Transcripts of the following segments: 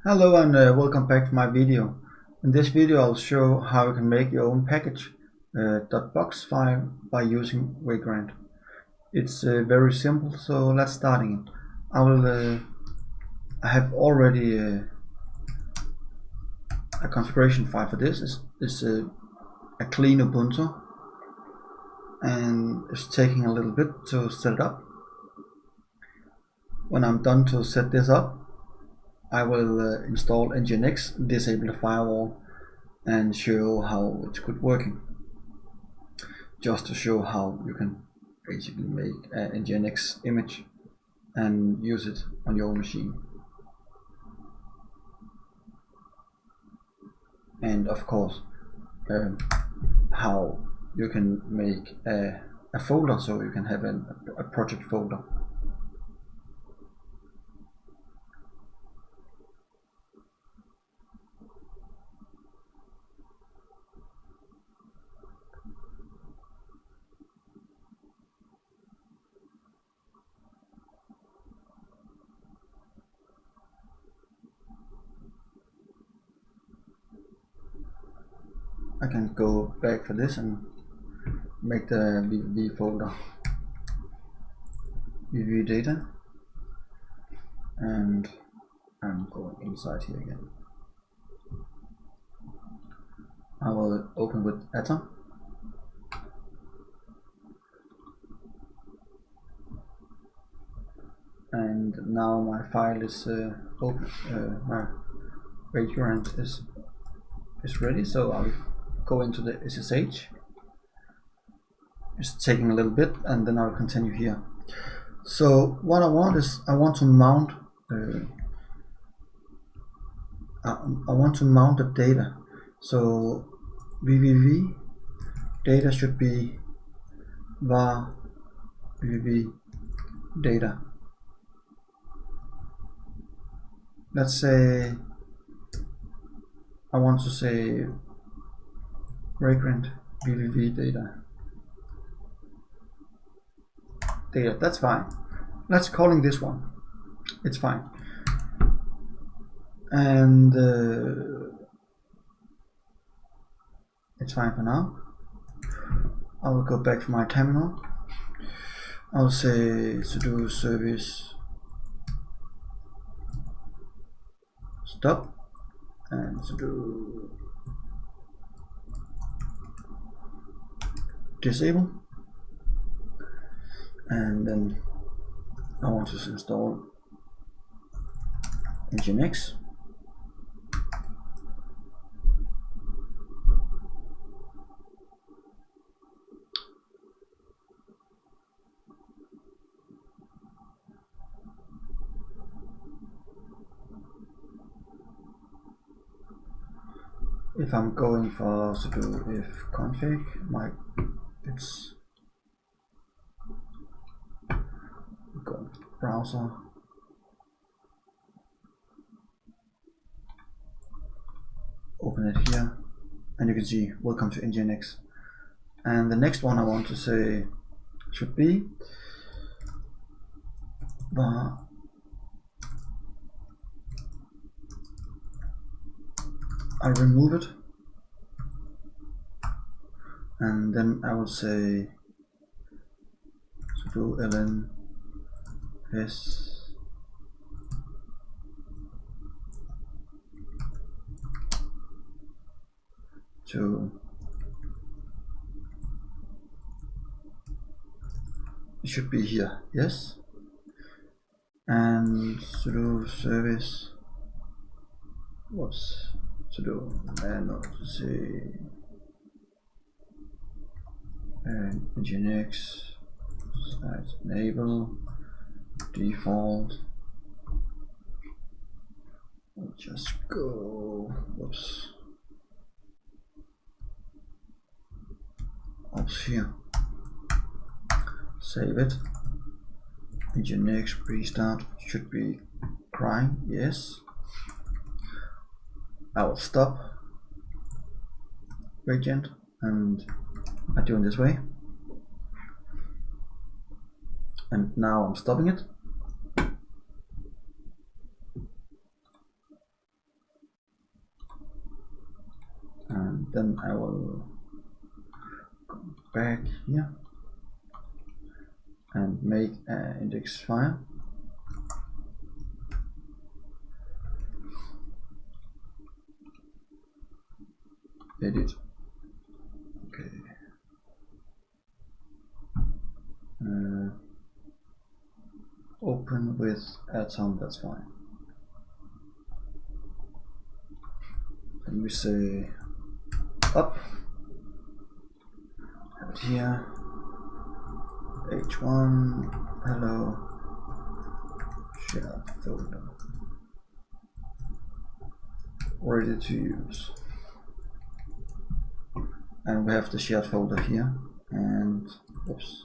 Hello and welcome back to my video. In this video I'll show how you can make your own package.box file by using Vagrant. It's very simple, so let's start it. I have already a configuration file for this. It's a clean Ubuntu, and it's taking a little bit to set it up. When I'm done to set this up, I will install nginx, disable the firewall, and show how it's good working. Just to show how you can basically make an nginx image and use it on your own machine. And of course, how you can make a folder, so you can have a project folder. I can go back for this and make the VV folder VV data, and I'm going inside here again. I will open with Atom, and now my file is open. My Vagrant is ready, so I'll go into the SSH. It's taking a little bit, and then I'll continue here. So what I want is I want to mount the data. So www data should be var www data. Let's say I want to say Vagrant www data. That's fine. Let's calling this one. It's fine. And it's fine for now. I will go back to my terminal. I'll say sudo service stop and sudo disable, and then I want to install nginx. If I'm going for sudo if config, it's go browser, open it here, and you can see welcome to nginx. And the next one I want to say should be I'll remove it, and then I will say sudo ln s to it should be here, yes, and sudo service sudo and to say and nginx enable default. I'll just go here, save it. Nginx restart should be crying, yes. I will stop Vagrant, and I do it this way, and now I'm stopping it. then I will go back here and make an index file. Edit. Okay. Open with atom, that's fine. And we say up, and here h1 hello share folder ready to use, and we have the shared folder here, and oops,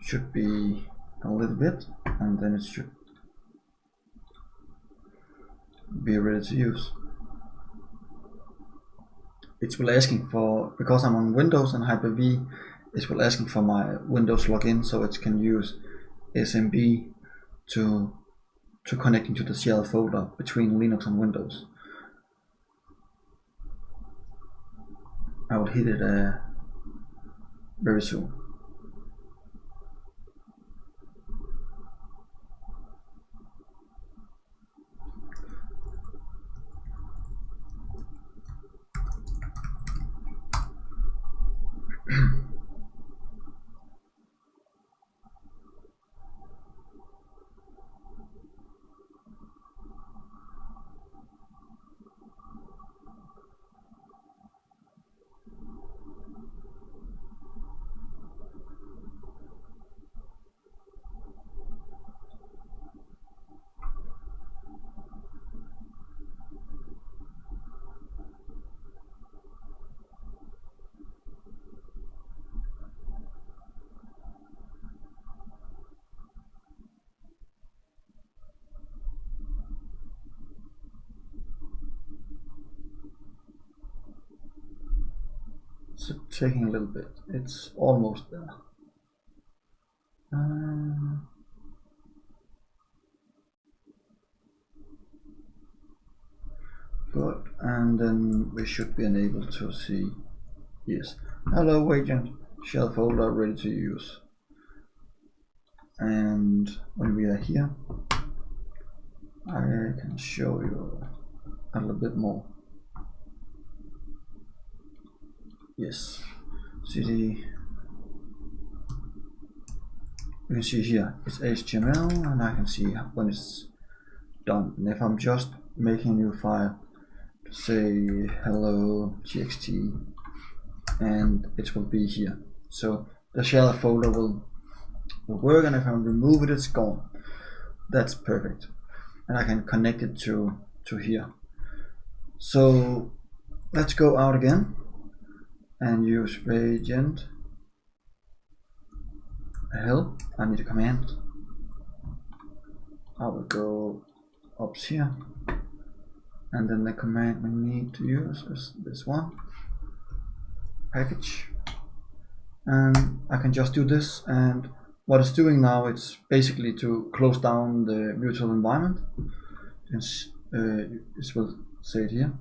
should be a little bit, and then it should be ready to use. It's will asking for, because I'm on Windows and Hyper-V, it will asking for my Windows login, so it can use SMB to connecting to the shared folder between Linux and Windows. I will hit it very soon. It's taking a little bit. It's almost there. Good, and then we should be able to see, yes, hello Vagrant, shell folder ready to use. And when we are here, I can show you a little bit more. Yes, cd, you can see here it's HTML, and I can see when it's done. And if I'm just making a new file, say hello txt, and it will be here. So the shell folder will work, and if I remove it, it's gone. That's perfect, and I can connect it to here. So let's go out again and use Vagrant help. I need a command. I will go up here, and then the command we need to use is this one, package, and I can just do this, and what it's doing now, it's basically to close down the virtual environment. It will say it here,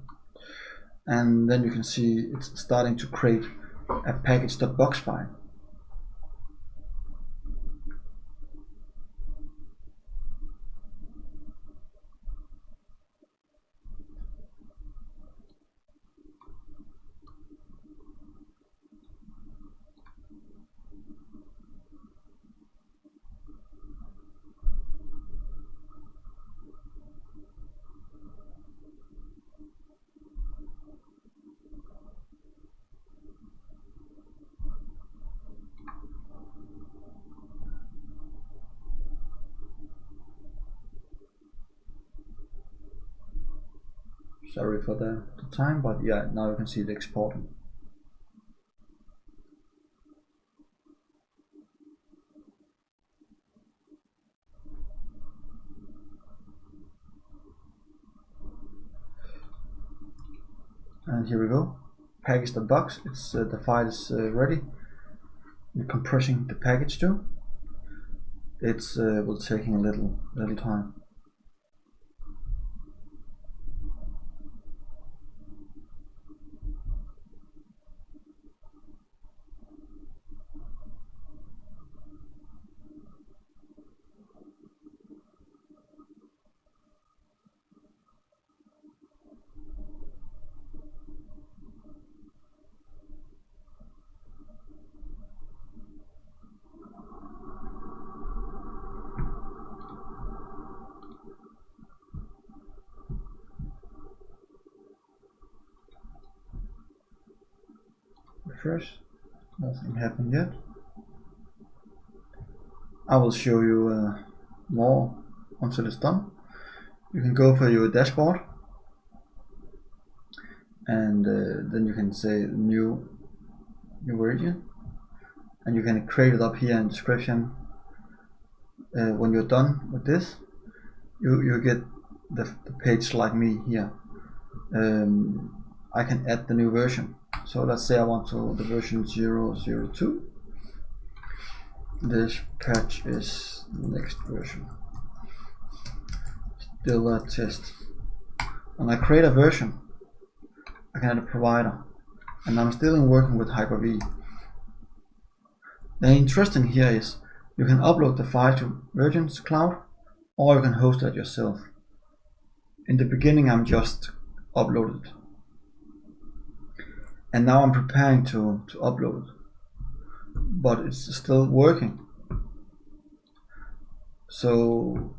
and then you can see it's starting to create a package.box file. Sorry for the time, but yeah, now you can see the exporting. And here we go, package.box. It's the file is ready. We're compressing the package too. It's will taking a little time. refresh. Nothing happened yet. I will show you more until it's done. You can go for your dashboard, and then you can say new version, and you can create it up here in description. When you're done with this, you get the page like me here. I can add the new version. So let's say I want the version 0.02. This patch is the next version. Still a test. And I create a version. I can add a provider. And I'm still working with Hyper-V. The interesting here is you can upload the file to Virgin's cloud, or you can host it yourself. In the beginning I'm just uploaded, and now I'm preparing to upload it, but it's still working. So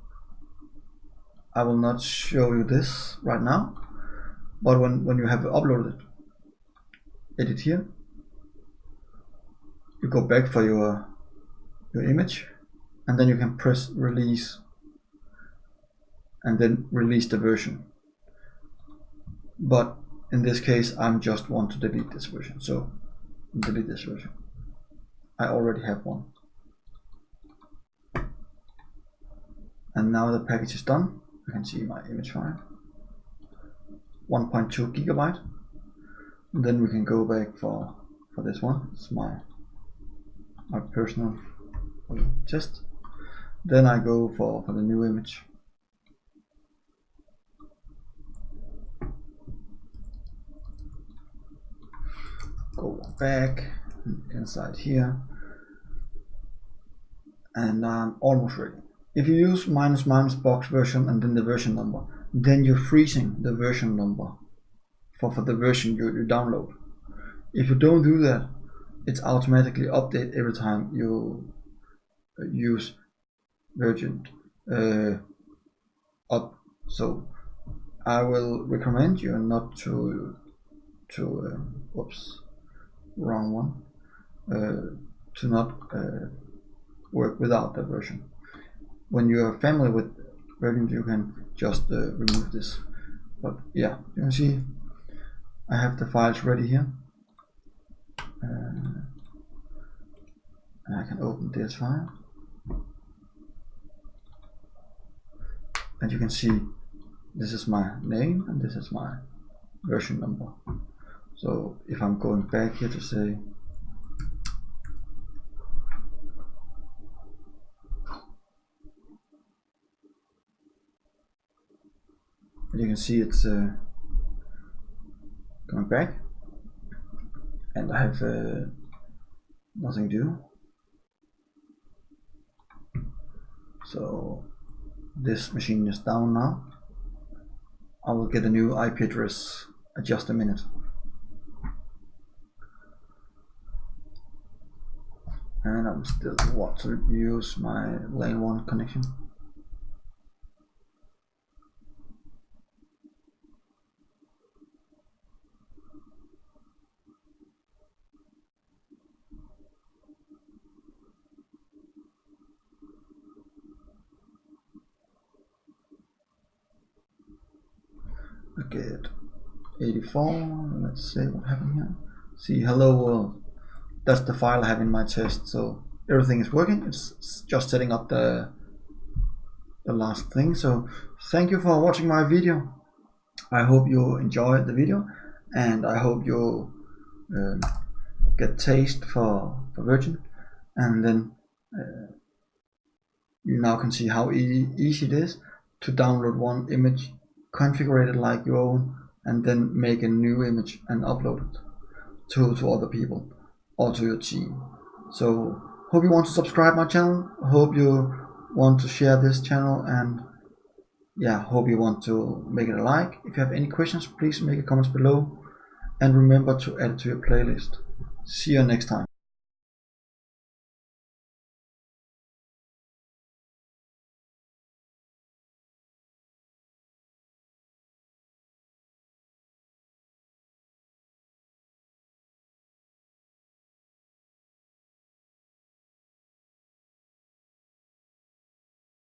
I will not show you this right now, but when you have uploaded it, edit here, you go back for your image, and then you can press release, and then release the version. But in this case I just want to delete this version, so delete this version. I already have one. And now the package is done. You can see my image file, 1.2 gigabyte. And then we can go back for this one. It's my personal test. Then I go for the new image. Go back inside here, and I'm almost ready. If you use --box version and then the version number, then you're freezing the version number for the version you download. If you don't do that, it's automatically update every time you use Vagrant up. So I will recommend you not to oops, wrong one, to not work without that version. When you are familiar with Vagrant, you can just remove this. But yeah, you can see I have the files ready here, and I can open this file, and you can see this is my name and this is my version number. So if I'm going back here to say you can see it's coming back, and I have nothing to do. So this machine is down now. I will get a new IP address in just a minute. And I'm still want to use my lane 1 connection. Get 84. Let's see what happened here. See, hello world. That's the file I have in my test. So everything is working. It's just setting up the last thing. So thank you for watching my video. I hope you enjoyed the video, and I hope you get taste for Virgin, and then you now can see how easy it is to download one image, configure it like your own, and then make a new image and upload it to other people or to your team. So hope you want to subscribe my channel, hope you want to share this channel, and yeah, hope you want to make it a like. If you have any questions, please make a comment below, and remember to add it to your playlist. See you next time.